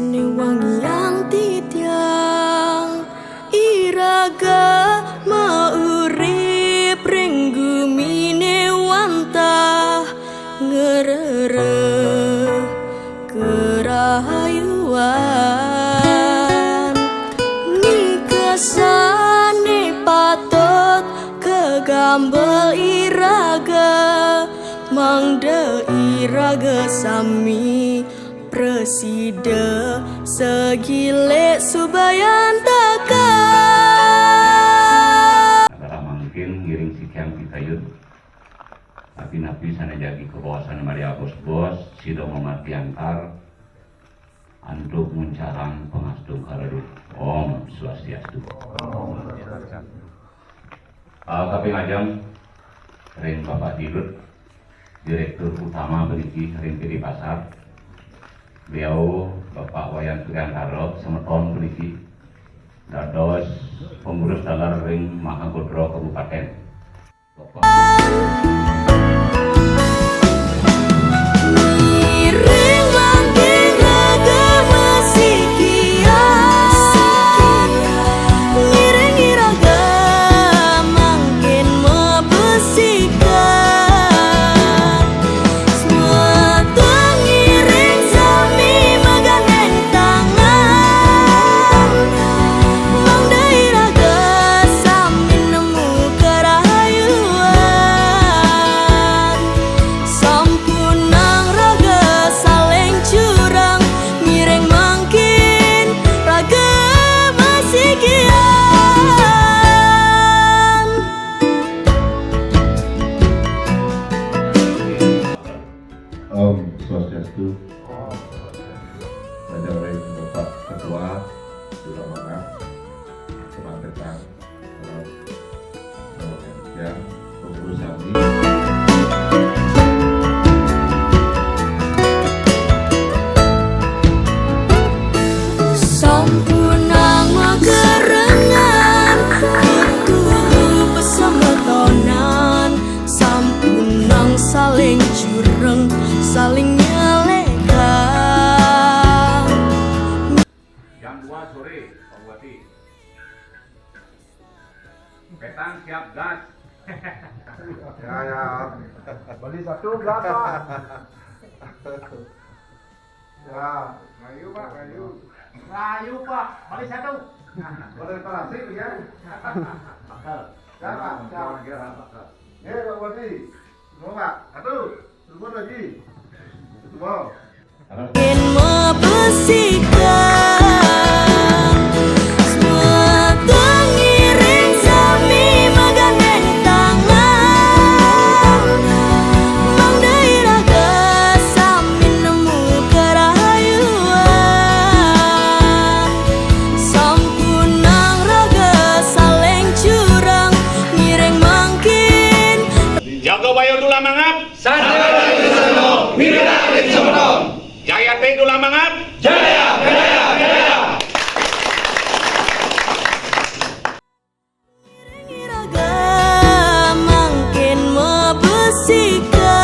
seni wangi yang titiang iraga maurip ring gumine wantah ngerere kerahayuan nikasane patut kegambel iraga mangde iraga sami presida segile subayan taka adalah mungkin ngiring sikian pitayun tapi nabi sana jagi kebawasan Maria bos-bos sido mematiantar anduk muncarang pengastung karedut Om Swastiastu. Tapi ngajam ring Bapak Dirut Direktur Utama Beriki Ring Piri Pasar beliau Bapak Wayan Sugantaro semeton Beriki dados pengurus dalar Ring Mahagodro Kabupaten Bapak. Om Swastiastu. Saya dari Bapak Ketua Jura Mangat Kemantekan yang pengurus kami. Sampunang magerengan kutu bersama tonan sampunang saling jureng saling nyelekan. Jam 2 sore Pak Bupati. Petang siap gas. Ya, beli satu berapa? Ya, kayu Pak, kayu. Rayu Pak, balik satu. Boleh terasik ya? Ya Pak, ya. Pak Bupati, mau Pak? Satu, dua lagi. Mau? Makin membesikan semua tengiring sami megandeng tangan mangde iraga sami nemu kerahayuan sampunang raga saling curang ngiring mangkin Jaga bayo dula mangap. Jaya teh dula mangap. iraga mangkin membesikan